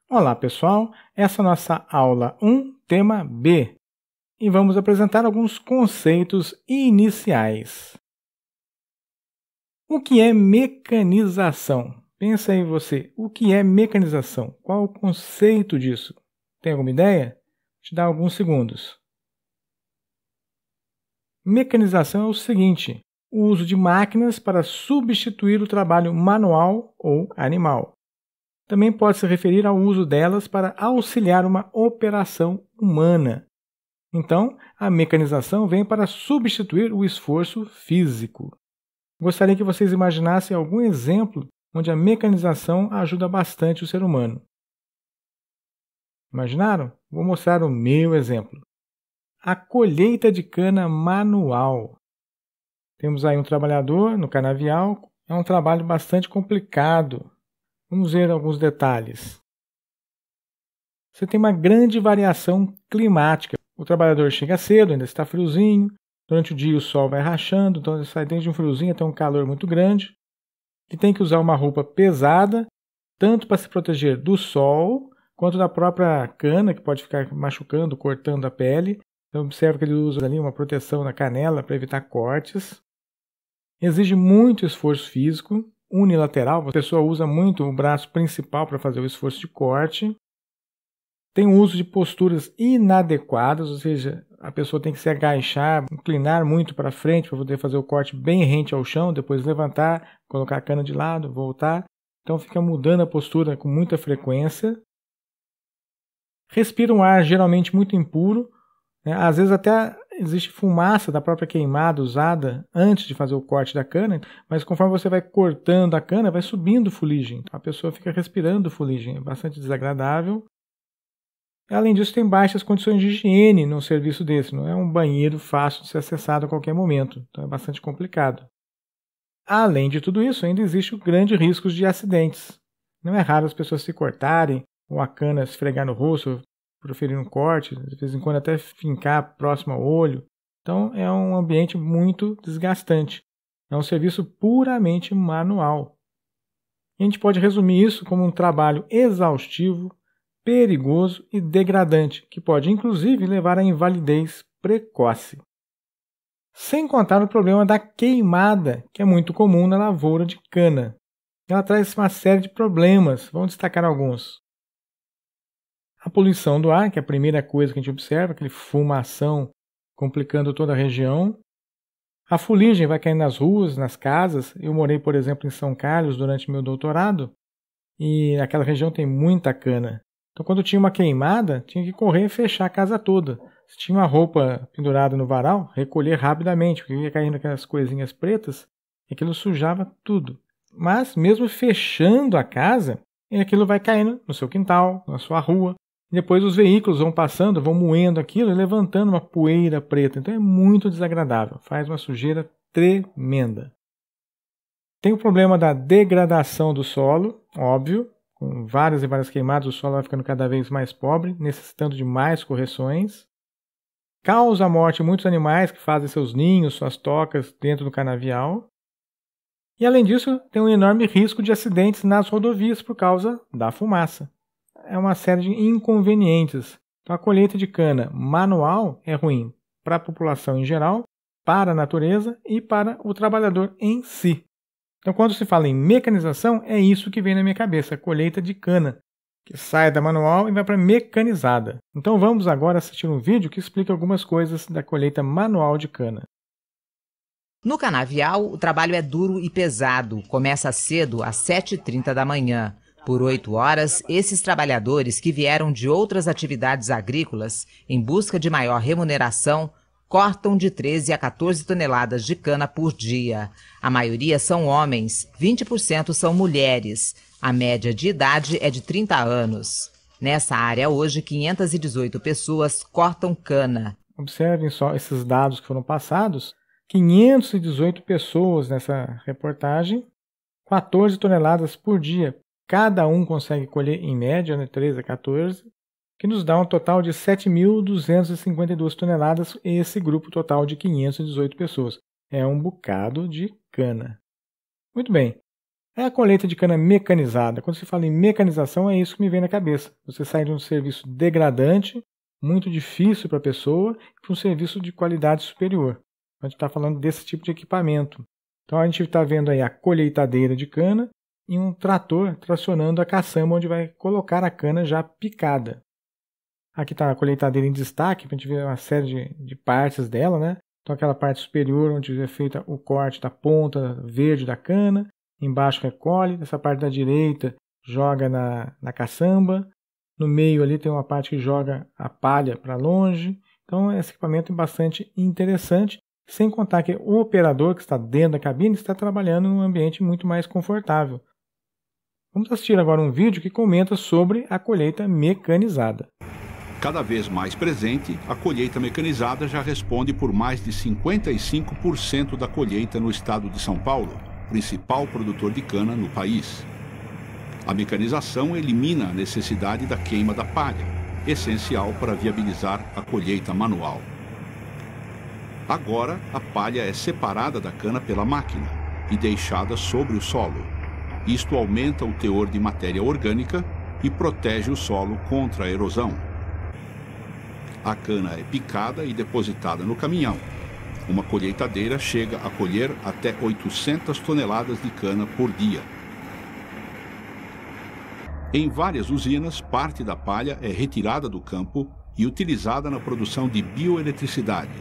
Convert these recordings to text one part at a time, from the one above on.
Olá pessoal, essa é a nossa aula 1, tema B, e vamos apresentar alguns conceitos iniciais. O que é mecanização? Pensa aí você, o que é mecanização? Qual o conceito disso? Tem alguma ideia? Vou te dar alguns segundos. Mecanização é o seguinte: o uso de máquinas para substituir o trabalho manual ou animal. Também pode se referir ao uso delas para auxiliar uma operação humana. Então, a mecanização vem para substituir o esforço físico. Gostaria que vocês imaginassem algum exemplo onde a mecanização ajuda bastante o ser humano. Imaginaram? Vou mostrar o meu exemplo. A colheita de cana manual. Temos aí um trabalhador no canavial. É um trabalho bastante complicado. Vamos ver alguns detalhes. Você tem uma grande variação climática. O trabalhador chega cedo, ainda está friozinho. Durante o dia o sol vai rachando, então ele sai desde um friozinho até um calor muito grande. Ele tem que usar uma roupa pesada, tanto para se proteger do sol, quanto da própria cana, que pode ficar machucando, cortando a pele. Então observe que ele usa ali uma proteção na canela para evitar cortes. Exige muito esforço físico. Unilateral, a pessoa usa muito o braço principal para fazer o esforço de corte. Tem o uso de posturas inadequadas, ou seja, a pessoa tem que se agachar, inclinar muito para frente para poder fazer o corte bem rente ao chão, depois levantar, colocar a cana de lado, voltar. Então fica mudando a postura com muita frequência. Respira um ar geralmente muito impuro, né? Às vezes até existe fumaça da própria queimada usada antes de fazer o corte da cana, mas conforme você vai cortando a cana, vai subindo fuligem. Então, a pessoa fica respirando fuligem, é bastante desagradável. Além disso, tem baixas condições de higiene num serviço desse. Não é um banheiro fácil de ser acessado a qualquer momento, então é bastante complicado. Além de tudo isso, ainda existe o grande risco de acidentes. Não é raro as pessoas se cortarem ou a cana esfregar no rosto, proferir um corte, de vez em quando até fincar próximo ao olho. Então é um ambiente muito desgastante. É um serviço puramente manual. E a gente pode resumir isso como um trabalho exaustivo, perigoso e degradante, que pode inclusive levar à invalidez precoce. Sem contar o problema da queimada, que é muito comum na lavoura de cana. Ela traz uma série de problemas, vamos destacar alguns. A poluição do ar, que é a primeira coisa que a gente observa, aquele fumação complicando toda a região. A fuligem vai caindo nas ruas, nas casas. Eu morei, por exemplo, em São Carlos durante meu doutorado e aquela região tem muita cana. Então, quando tinha uma queimada, tinha que correr e fechar a casa toda. Se tinha uma roupa pendurada no varal, recolher rapidamente, porque ia caindo aquelas coisinhas pretas e aquilo sujava tudo. Mas, mesmo fechando a casa, aquilo vai caindo no seu quintal, na sua rua. Depois os veículos vão passando, vão moendo aquilo e levantando uma poeira preta. Então é muito desagradável, faz uma sujeira tremenda. Tem o problema da degradação do solo, óbvio. Com várias e várias queimadas, o solo vai ficando cada vez mais pobre, necessitando de mais correções. Causa a morte de muitos animais que fazem seus ninhos, suas tocas dentro do canavial. E além disso, tem um enorme risco de acidentes nas rodovias por causa da fumaça. É uma série de inconvenientes. Então, a colheita de cana manual é ruim para a população em geral, para a natureza e para o trabalhador em si. Então, quando se fala em mecanização, é isso que vem na minha cabeça, a colheita de cana, que sai da manual e vai para a mecanizada. Então, vamos agora assistir um vídeo que explica algumas coisas da colheita manual de cana. No canavial, o trabalho é duro e pesado. Começa cedo, às 7h30 da manhã. Por 8 horas, esses trabalhadores que vieram de outras atividades agrícolas, em busca de maior remuneração, cortam de 13 a 14 toneladas de cana por dia. A maioria são homens, 20% são mulheres. A média de idade é de 30 anos. Nessa área hoje, 518 pessoas cortam cana. Observem só esses dados que foram passados. 518 pessoas nessa reportagem, 14 toneladas por dia. Cada um consegue colher, em média, 13 a 14, que nos dá um total de 7.252 toneladas, esse grupo total de 518 pessoas. É um bocado de cana. Muito bem. É a colheita de cana mecanizada. Quando se fala em mecanização, é isso que me vem na cabeça. Você sai de um serviço degradante, muito difícil para a pessoa, para um serviço de qualidade superior. A gente está falando desse tipo de equipamento. Então a gente está vendo aí a colheitadeira de cana e um trator tracionando a caçamba, onde vai colocar a cana já picada. Aqui está a colheitadeira em destaque, para a gente ver uma série de partes dela, né? Então aquela parte superior, onde é feita o corte da ponta verde da cana, embaixo recolhe, essa parte da direita joga na caçamba, no meio ali tem uma parte que joga a palha para longe. Então esse equipamento é bastante interessante, sem contar que o operador que está dentro da cabine está trabalhando em um ambiente muito mais confortável. Vamos assistir agora um vídeo que comenta sobre a colheita mecanizada. Cada vez mais presente, a colheita mecanizada já responde por mais de 55% da colheita no estado de São Paulo, principal produtor de cana no país. A mecanização elimina a necessidade da queima da palha, essencial para viabilizar a colheita manual. Agora, a palha é separada da cana pela máquina e deixada sobre o solo. Isto aumenta o teor de matéria orgânica e protege o solo contra a erosão. A cana é picada e depositada no caminhão. Uma colheitadeira chega a colher até 800 toneladas de cana por dia. Em várias usinas, parte da palha é retirada do campo e utilizada na produção de bioeletricidade.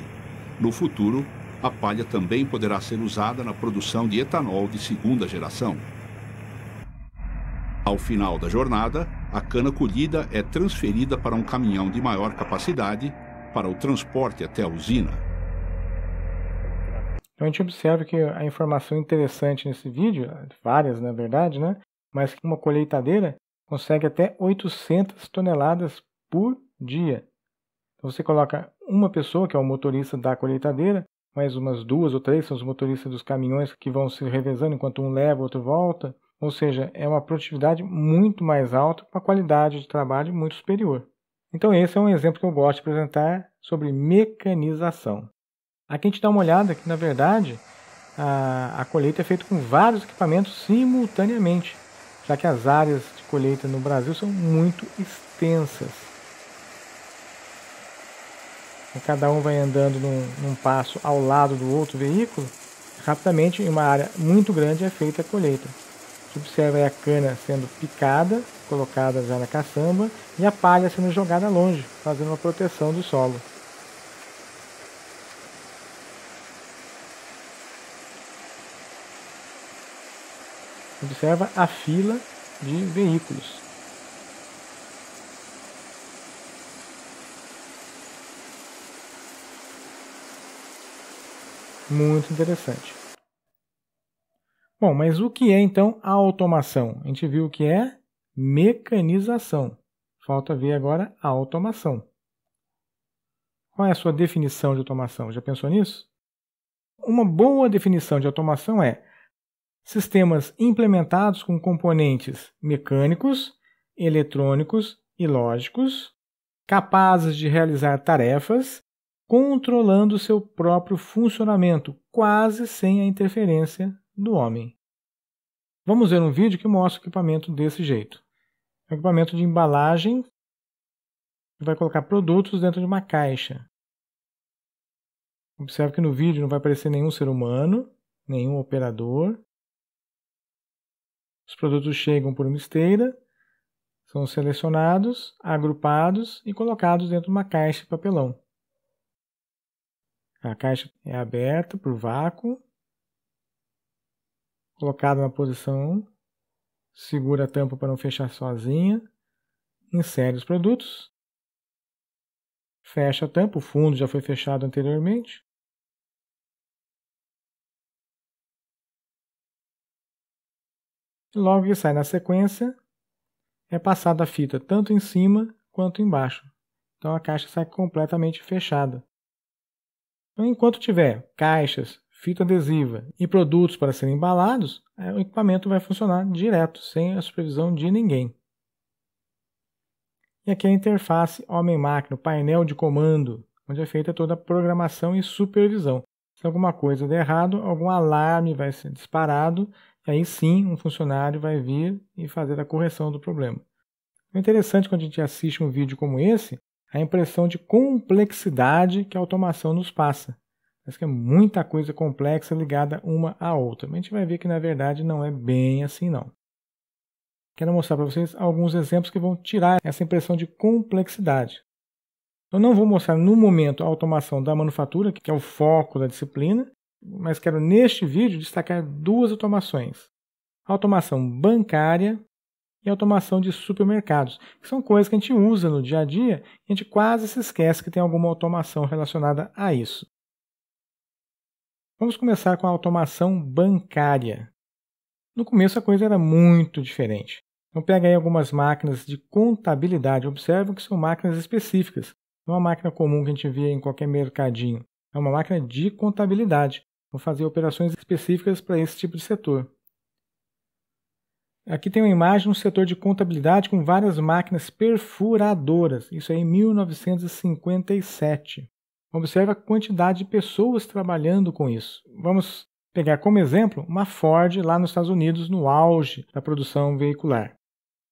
No futuro, a palha também poderá ser usada na produção de etanol de segunda geração. Ao final da jornada, a cana colhida é transferida para um caminhão de maior capacidade para o transporte até a usina. Então a gente observa que a informação interessante nesse vídeo, várias na verdade, né? Mas uma colheitadeira consegue até 800 toneladas por dia. Então você coloca uma pessoa, que é o motorista da colheitadeira, mais umas 2 ou 3 são os motoristas dos caminhões que vão se revezando enquanto um leva, o outro volta. Ou seja, é uma produtividade muito mais alta, com uma qualidade de trabalho muito superior. Então esse é um exemplo que eu gosto de apresentar sobre mecanização. Aqui a gente dá uma olhada que, na verdade, a colheita é feita com vários equipamentos simultaneamente, já que as áreas de colheita no Brasil são muito extensas. E cada um vai andando num passo ao lado do outro veículo, rapidamente em uma área muito grande é feita a colheita. A gente observa aí a cana sendo picada, colocada já na caçamba, e a palha sendo jogada longe, fazendo uma proteção do solo. Observa a fila de veículos. Muito interessante. Bom, mas o que é então a automação? A gente viu o que é mecanização. Falta ver agora a automação. Qual é a sua definição de automação? Já pensou nisso? Uma boa definição de automação é sistemas implementados com componentes mecânicos, eletrônicos e lógicos, capazes de realizar tarefas, controlando seu próprio funcionamento, quase sem a interferência do homem. Vamos ver um vídeo que mostra o equipamento desse jeito. É um equipamento de embalagem que vai colocar produtos dentro de uma caixa. Observe que no vídeo não vai aparecer nenhum ser humano, nenhum operador. Os produtos chegam por uma esteira, são selecionados, agrupados e colocados dentro de uma caixa de papelão. A caixa é aberta por vácuo, colocada na posição, segura a tampa para não fechar sozinha, insere os produtos, fecha a tampa, o fundo já foi fechado anteriormente. E logo que sai na sequência, é passada a fita tanto em cima quanto embaixo. Então a caixa sai completamente fechada. Então, enquanto tiver caixas, fita adesiva e produtos para serem embalados, o equipamento vai funcionar direto, sem a supervisão de ninguém. E aqui a interface homem-máquina, o painel de comando, onde é feita toda a programação e supervisão. Se alguma coisa der errado, algum alarme vai ser disparado e aí sim um funcionário vai vir e fazer a correção do problema. É interessante quando a gente assiste um vídeo como esse, a impressão de complexidade que a automação nos passa. Parece que é muita coisa complexa ligada uma à outra. Mas a gente vai ver que na verdade não é bem assim não. Quero mostrar para vocês alguns exemplos que vão tirar essa impressão de complexidade. Eu não vou mostrar no momento a automação da manufatura, que é o foco da disciplina, mas quero neste vídeo destacar duas automações. A automação bancária e a automação de supermercados, que são coisas que a gente usa no dia a dia e a gente quase se esquece que tem alguma automação relacionada a isso. Vamos começar com a automação bancária. No começo a coisa era muito diferente. Então pega aí algumas máquinas de contabilidade, observam que são máquinas específicas. Não é uma máquina comum que a gente vê em qualquer mercadinho. É uma máquina de contabilidade. Vão fazer operações específicas para esse tipo de setor. Aqui tem uma imagem no setor de contabilidade com várias máquinas perfuradoras. Isso aí em 1957. Observe a quantidade de pessoas trabalhando com isso. Vamos pegar como exemplo uma Ford lá nos Estados Unidos, no auge da produção veicular.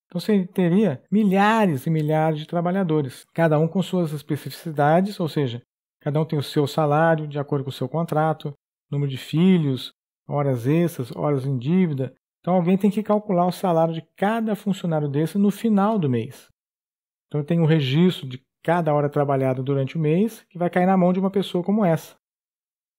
Então você teria milhares e milhares de trabalhadores, cada um com suas especificidades, ou seja, cada um tem o seu salário de acordo com o seu contrato, número de filhos, horas extras, horas em dívida. Então alguém tem que calcular o salário de cada funcionário desse no final do mês. Então tem um registro de cada hora trabalhada durante o mês que vai cair na mão de uma pessoa como essa.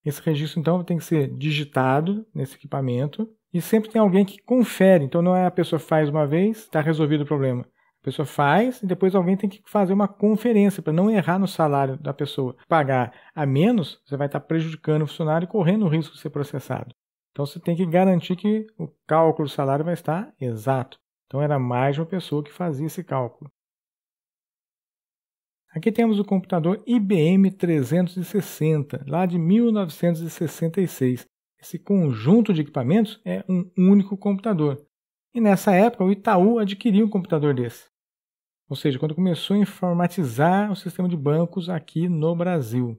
Esse registro então tem que ser digitado nesse equipamento e sempre tem alguém que confere. Então não é a pessoa faz uma vez, está resolvido o problema. A pessoa faz e depois alguém tem que fazer uma conferência para não errar no salário da pessoa. Pagar a menos, você vai estar prejudicando o funcionário e correndo o risco de ser processado. Então você tem que garantir que o cálculo do salário vai estar exato. Então era mais de uma pessoa que fazia esse cálculo. Aqui temos o computador IBM 360, lá de 1966. Esse conjunto de equipamentos é um único computador. E nessa época o Itaú adquiriu um computador desse. Ou seja, quando começou a informatizar o sistema de bancos aqui no Brasil.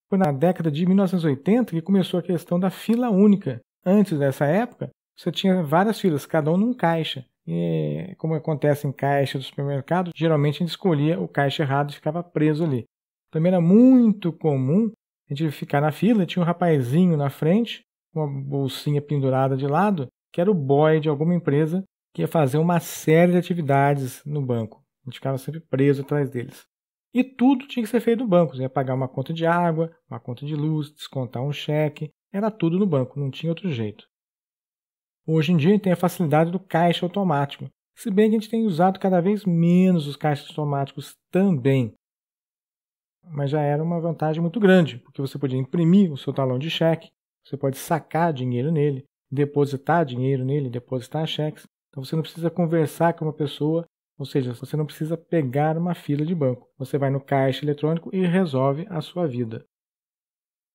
Foi na década de 1980 que começou a questão da fila única. Antes dessa época, você tinha várias filas, cada um num caixa. E, como acontece em caixa do supermercado, geralmente a gente escolhia o caixa errado e ficava preso ali. Também era muito comum a gente ficar na fila, tinha um rapazinho na frente, uma bolsinha pendurada de lado, que era o boy de alguma empresa que ia fazer uma série de atividades no banco. A gente ficava sempre preso atrás deles. E tudo tinha que ser feito no banco. Você ia pagar uma conta de água, uma conta de luz, descontar um cheque. Era tudo no banco, não tinha outro jeito. Hoje em dia a gente tem a facilidade do caixa automático. Se bem que a gente tem usado cada vez menos os caixas automáticos também. Mas já era uma vantagem muito grande, porque você podia imprimir o seu talão de cheque, você pode sacar dinheiro nele, depositar dinheiro nele, depositar cheques. Então você não precisa conversar com uma pessoa, ou seja, você não precisa pegar uma fila de banco. Você vai no caixa eletrônico e resolve a sua vida.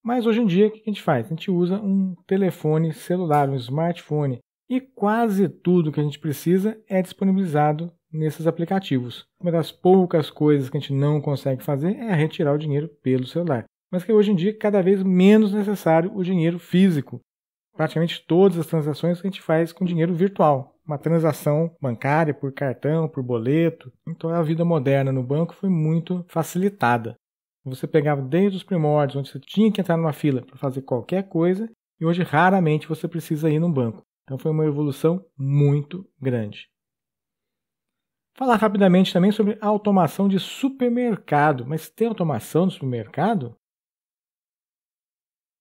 Mas hoje em dia, o que a gente faz? A gente usa um telefone celular, um smartphone, e quase tudo que a gente precisa é disponibilizado nesses aplicativos. Uma das poucas coisas que a gente não consegue fazer é retirar o dinheiro pelo celular. Mas que hoje em dia é cada vez menos necessário o dinheiro físico. Praticamente todas as transações que a gente faz com dinheiro virtual. Uma transação bancária por cartão, por boleto. Então a vida moderna no banco foi muito facilitada. Você pegava desde os primórdios, onde você tinha que entrar numa fila para fazer qualquer coisa, e hoje raramente você precisa ir num banco. Então foi uma evolução muito grande. Falar rapidamente também sobre a automação de supermercado. Mas tem automação no supermercado?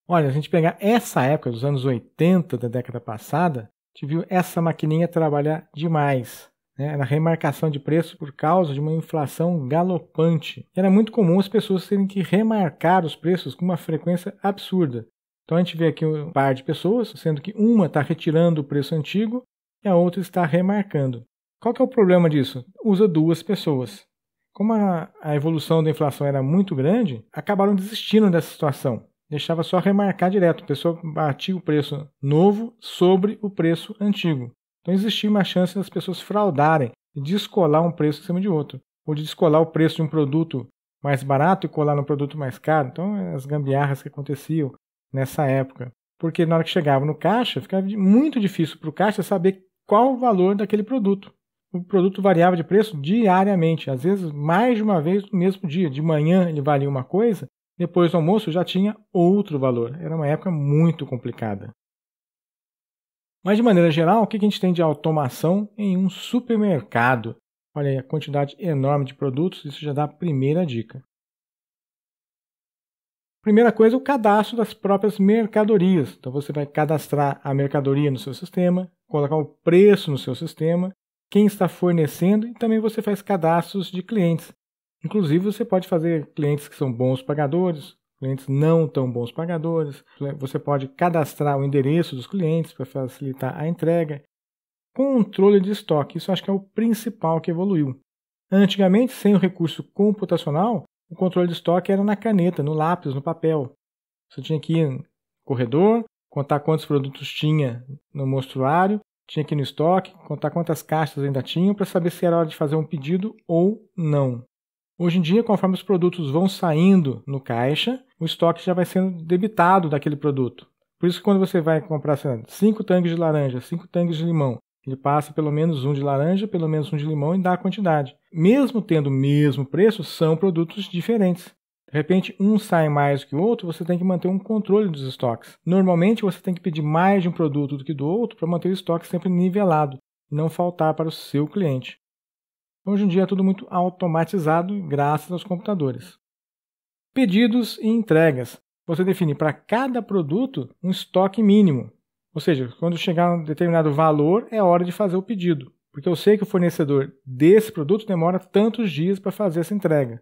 Olha, a gente pegar essa época dos anos 80 da década passada, a gente viu essa maquininha trabalhar demais. Na remarcação de preço por causa de uma inflação galopante. Era muito comum as pessoas terem que remarcar os preços com uma frequência absurda. Então a gente vê aqui um par de pessoas, sendo que uma está retirando o preço antigo e a outra está remarcando. Qual que é o problema disso? Usa duas pessoas. Como a evolução da inflação era muito grande, acabaram desistindo dessa situação. Deixava só remarcar direto. A pessoa batia o preço novo sobre o preço antigo. Então existia uma chance das pessoas fraudarem e descolar um preço em cima de outro. Ou de descolar o preço de um produto mais barato e colar no produto mais caro. Então as gambiarras que aconteciam nessa época. porque na hora que chegava no caixa, ficava muito difícil para o caixa saber qual o valor daquele produto. O produto variava de preço diariamente, às vezes mais de uma vez no mesmo dia. De manhã ele valia uma coisa, depois do almoço já tinha outro valor. Era uma época muito complicada. Mas de maneira geral, o que a gente tem de automação em um supermercado? Olha aí a quantidade enorme de produtos, isso já dá a primeira dica. Primeira coisa, o cadastro das próprias mercadorias. Então você vai cadastrar a mercadoria no seu sistema, colocar o preço no seu sistema, quem está fornecendo e também você faz cadastros de clientes. Inclusive você pode fazer clientes que são bons pagadores, clientes não tão bons pagadores. Você pode cadastrar o endereço dos clientes para facilitar a entrega. Controle de estoque, isso acho que é o principal que evoluiu. Antigamente, sem o recurso computacional, o controle de estoque era na caneta, no lápis, no papel. Você tinha que ir no corredor, contar quantos produtos tinha no mostruário, tinha que ir no estoque, contar quantas caixas ainda tinham para saber se era hora de fazer um pedido ou não. Hoje em dia, conforme os produtos vão saindo no caixa, o estoque já vai sendo debitado daquele produto. Por isso que quando você vai comprar 5 tanques de laranja, 5 tanques de limão, ele passa pelo menos um de laranja, pelo menos um de limão e dá a quantidade. Mesmo tendo o mesmo preço, são produtos diferentes. De repente, um sai mais que o outro, você tem que manter um controle dos estoques. Normalmente, você tem que pedir mais de um produto do que do outro para manter o estoque sempre nivelado e não faltar para o seu cliente. Hoje em dia é tudo muito automatizado graças aos computadores. Pedidos e entregas. Você define para cada produto um estoque mínimo. Ou seja, quando chegar a um determinado valor, é hora de fazer o pedido. Porque eu sei que o fornecedor desse produto demora tantos dias para fazer essa entrega.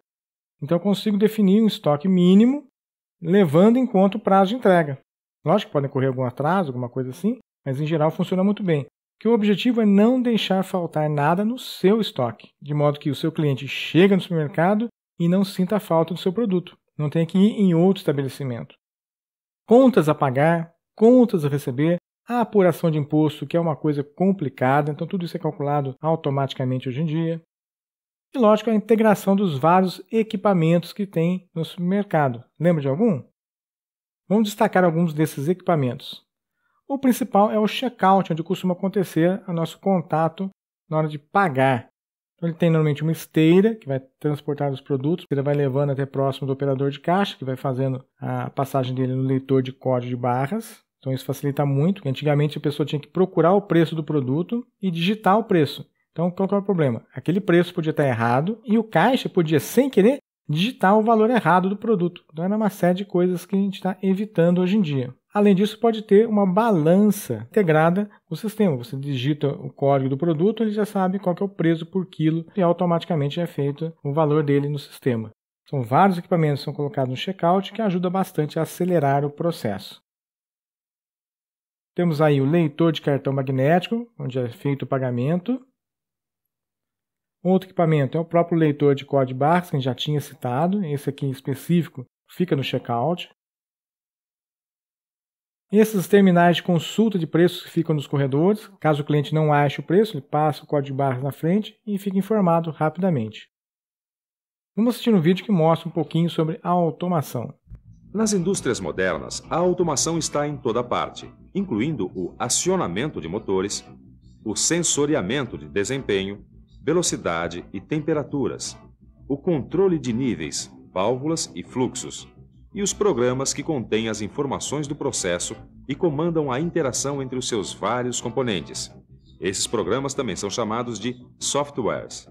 Então eu consigo definir um estoque mínimo, levando em conta o prazo de entrega. Lógico que podem ocorrer algum atraso, alguma coisa assim, mas em geral funciona muito bem. Que o objetivo é não deixar faltar nada no seu estoque, de modo que o seu cliente chega no supermercado e não sinta a falta do seu produto. Não tenha que ir em outro estabelecimento. Contas a pagar, contas a receber, a apuração de imposto, que é uma coisa complicada, então tudo isso é calculado automaticamente hoje em dia. E, lógico, a integração dos vários equipamentos que tem no supermercado. Lembra de algum? Vamos destacar alguns desses equipamentos. O principal é o checkout, onde costuma acontecer o nosso contato na hora de pagar. Então, ele tem normalmente uma esteira que vai transportar os produtos, ele vai levando até próximo do operador de caixa, que vai fazendo a passagem dele no leitor de código de barras. Então isso facilita muito, porque antigamente a pessoa tinha que procurar o preço do produto e digitar o preço. Então qual que é o problema? Aquele preço podia estar errado e o caixa podia, sem querer, digitar o valor errado do produto. Então era uma série de coisas que a gente está evitando hoje em dia. Além disso, pode ter uma balança integrada no sistema. Você digita o código do produto, ele já sabe qual que é o preço por quilo e automaticamente é feito o valor dele no sistema. São vários equipamentos que são colocados no checkout que ajudam bastante a acelerar o processo. Temos aí o leitor de cartão magnético, onde é feito o pagamento. Outro equipamento é o próprio leitor de código de barras, que a gente já tinha citado. Esse aqui em específico fica no checkout. Esses terminais de consulta de preços que ficam nos corredores. Caso o cliente não ache o preço, ele passa o código de barras na frente e fica informado rapidamente. Vamos assistir um vídeo que mostra um pouquinho sobre a automação. Nas indústrias modernas, a automação está em toda parte, incluindo o acionamento de motores, o sensoriamento de desempenho, velocidade e temperaturas, o controle de níveis, válvulas e fluxos, e os programas que contêm as informações do processo e comandam a interação entre os seus vários componentes. Esses programas também são chamados de softwares.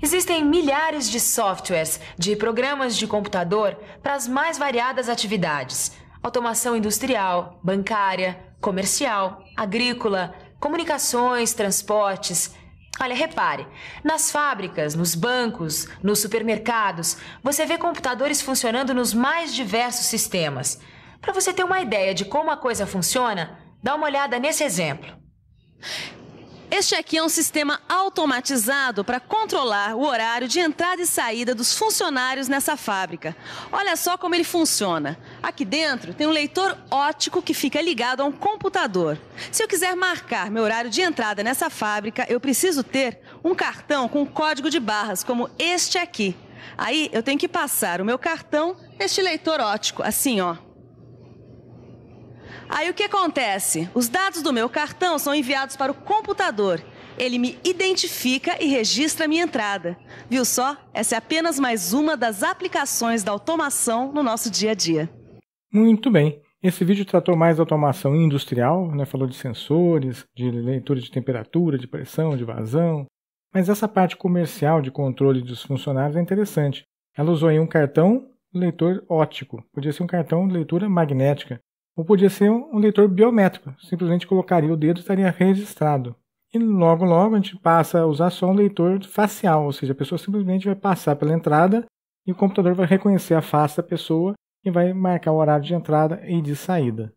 Existem milhares de softwares, de programas de computador para as mais variadas atividades. Automação industrial, bancária, comercial, agrícola, comunicações, transportes. Olha, repare, nas fábricas, nos bancos, nos supermercados, você vê computadores funcionando nos mais diversos sistemas. Para você ter uma ideia de como a coisa funciona, dá uma olhada nesse exemplo. Este aqui é um sistema automatizado para controlar o horário de entrada e saída dos funcionários nessa fábrica. Olha só como ele funciona. Aqui dentro tem um leitor óptico que fica ligado a um computador. Se eu quiser marcar meu horário de entrada nessa fábrica, eu preciso ter um cartão com código de barras, como este aqui. Aí eu tenho que passar o meu cartão neste leitor óptico, assim, ó. Aí o que acontece? Os dados do meu cartão são enviados para o computador. Ele me identifica e registra a minha entrada. Viu só? Essa é apenas mais uma das aplicações da automação no nosso dia a dia. Muito bem. Esse vídeo tratou mais da automação industrial, né? Falou de sensores, de leitura de temperatura, de pressão, de vazão. Mas essa parte comercial de controle dos funcionários é interessante. Ela usou aí um cartão leitor óptico. Podia ser um cartão de leitura magnética. Ou podia ser um leitor biométrico. Simplesmente colocaria o dedo e estaria registrado. E logo a gente passa a usar só um leitor facial. Ou seja, a pessoa simplesmente vai passar pela entrada e o computador vai reconhecer a face da pessoa e vai marcar o horário de entrada e de saída.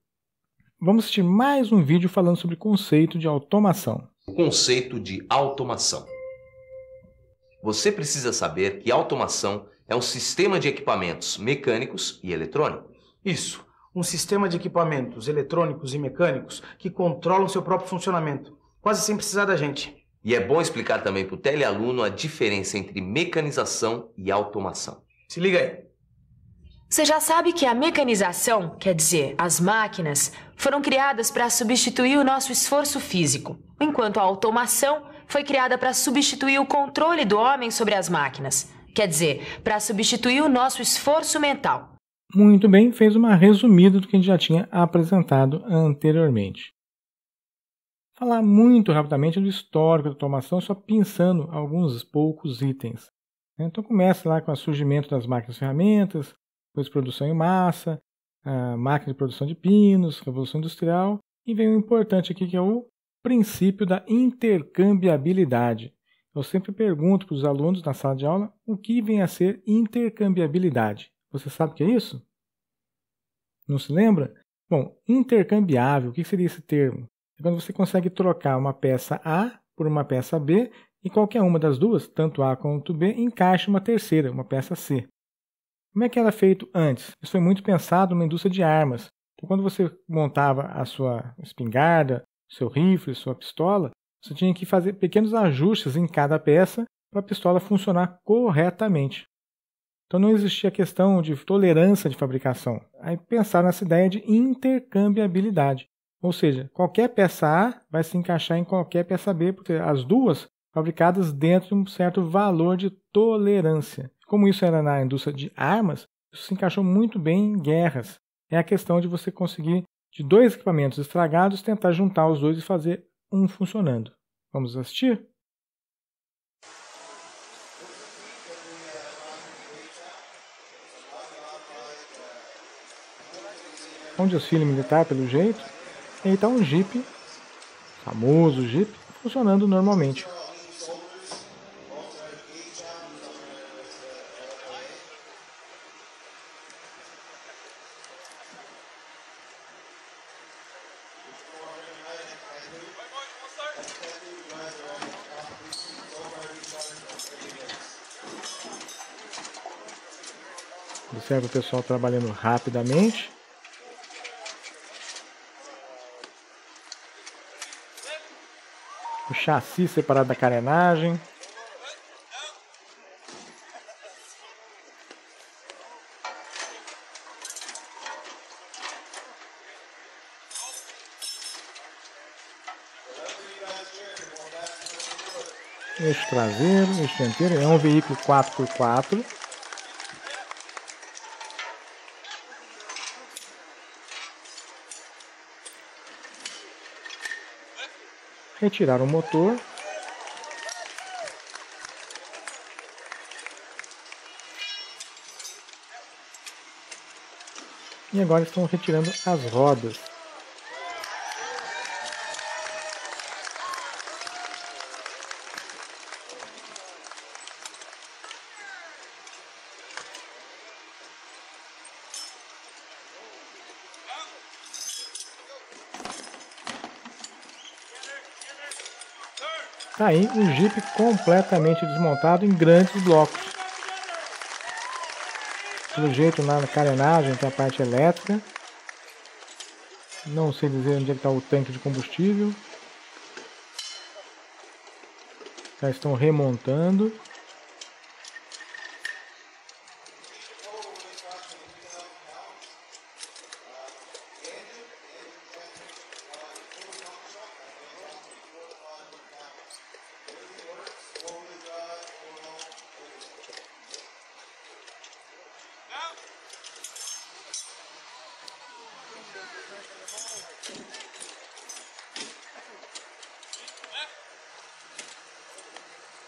Vamos assistir mais um vídeo falando sobre o conceito de automação. O conceito de automação. Você precisa saber que automação é um sistema de equipamentos mecânicos e eletrônicos. Isso, um sistema de equipamentos eletrônicos e mecânicos que controlam seu próprio funcionamento, quase sem precisar da gente. E é bom explicar também para o telealuno a diferença entre mecanização e automação. Se liga aí. Você já sabe que a mecanização, quer dizer, as máquinas, foram criadas para substituir o nosso esforço físico, enquanto a automação foi criada para substituir o controle do homem sobre as máquinas, quer dizer, para substituir o nosso esforço mental. Muito bem, fez uma resumida do que a gente já tinha apresentado anteriormente. Falar muito rapidamente do histórico da automação, só pensando alguns poucos itens. Então começa lá com o surgimento das máquinas e ferramentas, depois produção em massa, a máquina de produção de pinos, revolução industrial, e vem o importante aqui que é o princípio da intercambiabilidade. Eu sempre pergunto para os alunos na sala de aula o que vem a ser intercambiabilidade. Você sabe o que é isso? Não se lembra? Bom, intercambiável, o que seria esse termo? É quando você consegue trocar uma peça A por uma peça B e qualquer uma das duas, tanto A quanto B, encaixa uma terceira, uma peça C. Como é que era feito antes? Isso foi muito pensado numa indústria de armas. Então, quando você montava a sua espingarda, seu rifle, sua pistola, você tinha que fazer pequenos ajustes em cada peça para a pistola funcionar corretamente. Então não existia a questão de tolerância de fabricação. Aí pensaram nessa ideia de intercambiabilidade. Ou seja, qualquer peça A vai se encaixar em qualquer peça B, porque as duas fabricadas dentro de um certo valor de tolerância. Como isso era na indústria de armas, isso se encaixou muito bem em guerras. É a questão de você conseguir, de dois equipamentos estragados, tentar juntar os dois e fazer um funcionando. Vamos assistir? Um desfile militar, pelo jeito. E aí está um Jeep, famoso Jeep, funcionando normalmente. Observa o pessoal trabalhando rapidamente. O chassi separado da carenagem. Eixo traseiro, eixo dianteiro. É um veículo 4x4. Retirar o motor. E agora estão retirando as rodas. Tá aí o Jeep completamente desmontado em grandes blocos. Pelo jeito na carenagem tem a parte elétrica. Não sei dizer onde é que está o tanque de combustível. Já estão remontando.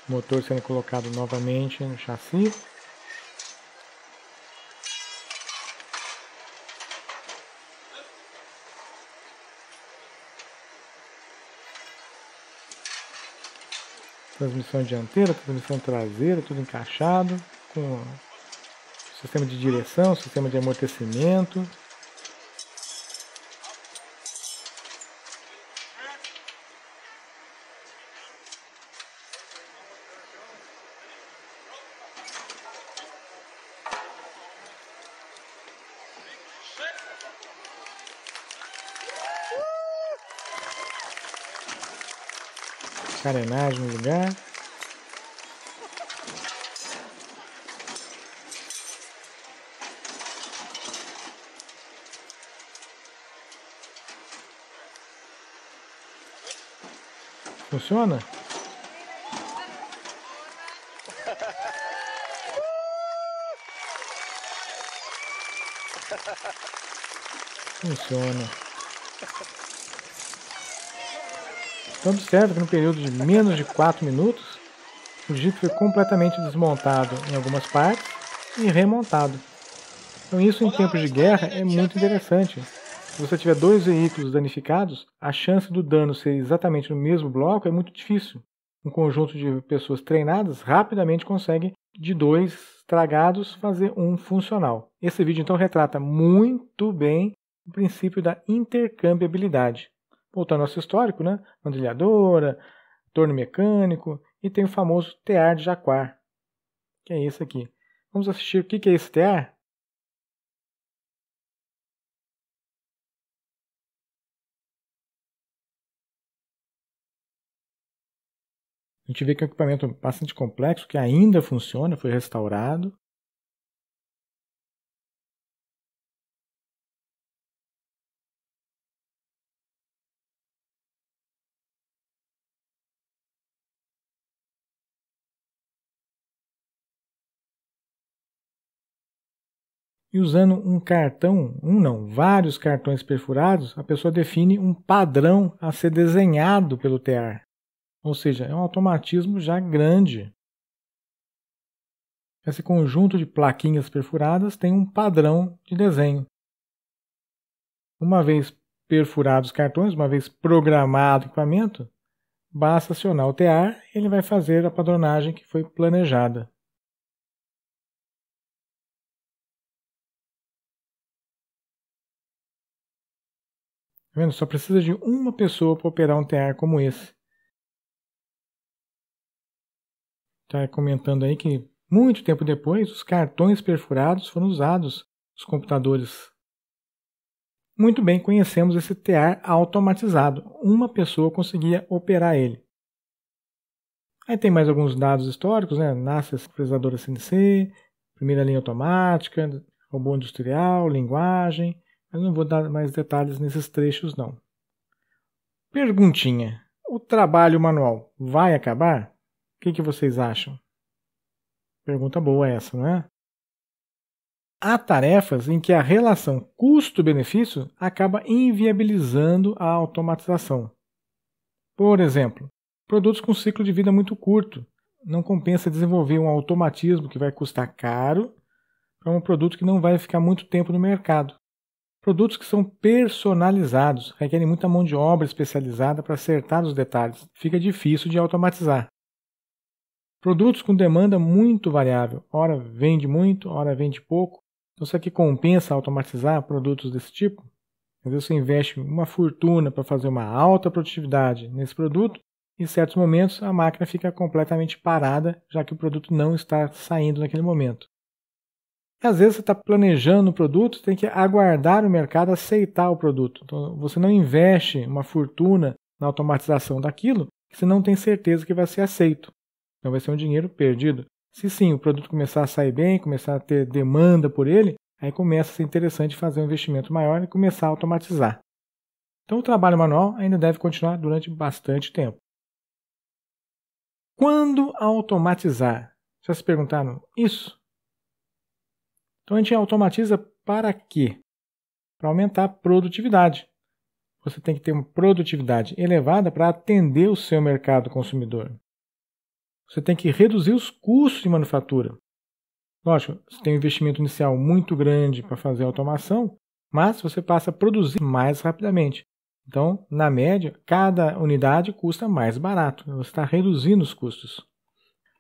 motor sendo colocado novamente no chassi. Transmissão dianteira, transmissão traseira, tudo encaixado, com sistema de direção, sistema de amortecimento. Carenagem no lugar. Funciona? Funciona. Então observe que no período de menos de 4 minutos, o Jeep foi completamente desmontado em algumas partes e remontado. Então isso em tempos de guerra é muito interessante. Se você tiver 2 veículos danificados, a chance do dano ser exatamente no mesmo bloco é muito difícil. Um conjunto de pessoas treinadas rapidamente consegue, de 2 estragados, fazer um funcional. Esse vídeo então retrata muito bem o princípio da intercambiabilidade. Voltando ao nosso histórico, né? Mandrilhadora, torno mecânico e tem o famoso tear de Jacquard, que é esse aqui. Vamos assistir o que é esse tear? A gente vê que é um equipamento bastante complexo, que ainda funciona, foi restaurado. E usando um cartão, vários cartões perfurados, a pessoa define um padrão a ser desenhado pelo tear. Ou seja, é um automatismo já grande. Esse conjunto de plaquinhas perfuradas tem um padrão de desenho. Uma vez perfurados os cartões, uma vez programado o equipamento, basta acionar o tear e ele vai fazer a padronagem que foi planejada. Tá vendo? Só precisa de uma pessoa para operar um tear como esse. Está comentando aí que muito tempo depois os cartões perfurados foram usados nos computadores. Muito bem, conhecemos esse tear automatizado. Uma pessoa conseguia operar ele. Aí tem mais alguns dados históricos, né? Nasce a fresadora CNC, primeira linha automática, robô industrial, linguagem. Eu não vou dar mais detalhes nesses trechos, não. Perguntinha. O trabalho manual vai acabar? O que vocês acham? Pergunta boa essa, não é? Há tarefas em que a relação custo-benefício acaba inviabilizando a automatização. Por exemplo, produtos com ciclo de vida muito curto. Não compensa desenvolver um automatismo que vai custar caro para um produto que não vai ficar muito tempo no mercado. Produtos que são personalizados, requerem muita mão de obra especializada para acertar os detalhes. Fica difícil de automatizar. Produtos com demanda muito variável. Ora vende muito, ora vende pouco. Então, será que compensa automatizar produtos desse tipo? Às vezes você investe uma fortuna para fazer uma alta produtividade nesse produto e em certos momentos a máquina fica completamente parada, já que o produto não está saindo naquele momento. Às vezes você está planejando o produto, você tem que aguardar o mercado aceitar o produto. Então, você não investe uma fortuna na automatização daquilo, que você não tem certeza que vai ser aceito. Então vai ser um dinheiro perdido. Se sim, o produto começar a sair bem, começar a ter demanda por ele, aí começa a ser interessante fazer um investimento maior e começar a automatizar. Então o trabalho manual ainda deve continuar durante bastante tempo. Quando automatizar? Já se perguntaram isso? Então a gente automatiza para quê? Para aumentar a produtividade. Você tem que ter uma produtividade elevada para atender o seu mercado consumidor. você tem que reduzir os custos de manufatura. Lógico, você tem um investimento inicial muito grande para fazer a automação, mas você passa a produzir mais rapidamente. Então, na média, cada unidade custa mais barato. Você está reduzindo os custos.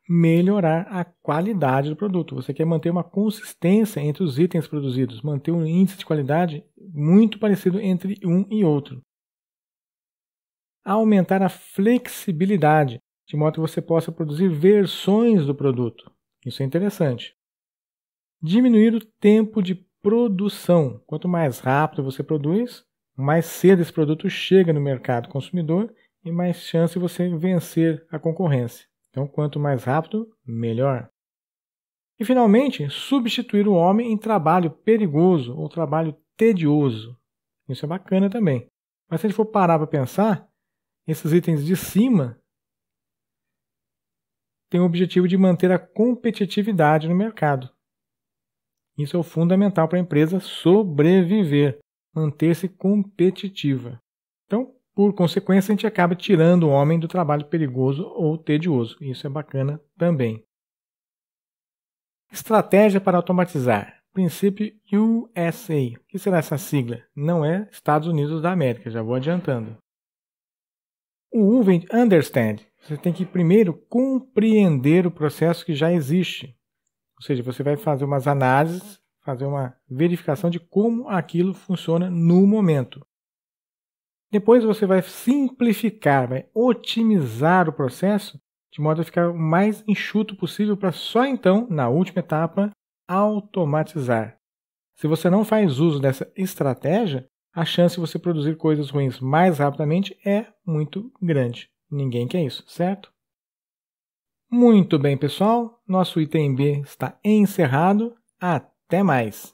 Melhorar a qualidade do produto. Você quer manter uma consistência entre os itens produzidos, manter um índice de qualidade muito parecido entre um e outro. Aumentar a flexibilidade, de modo que você possa produzir versões do produto. Isso é interessante. Diminuir o tempo de produção. Quanto mais rápido você produz, mais cedo esse produto chega no mercado consumidor e mais chance de você vencer a concorrência. Então, quanto mais rápido, melhor. E, finalmente, substituir o homem em trabalho perigoso ou trabalho tedioso. Isso é bacana também. Mas se a gente for parar para pensar, esses itens de cima têm o objetivo de manter a competitividade no mercado. Isso é o fundamental para a empresa sobreviver, manter-se competitiva. Então, por consequência, a gente acaba tirando o homem do trabalho perigoso ou tedioso. Isso é bacana também. Estratégia para automatizar. Princípio USA. O que será essa sigla? Não é Estados Unidos da América, já vou adiantando. O U vem de understand. Você tem que primeiro compreender o processo que já existe. Ou seja, você vai fazer umas análises, fazer uma verificação de como aquilo funciona no momento. Depois você vai simplificar, vai otimizar o processo de modo a ficar o mais enxuto possível para só então, na última etapa, automatizar. Se você não faz uso dessa estratégia, a chance de você produzir coisas ruins mais rapidamente é muito grande. Ninguém quer isso, certo? Muito bem, pessoal. Nosso item B está encerrado. Até mais!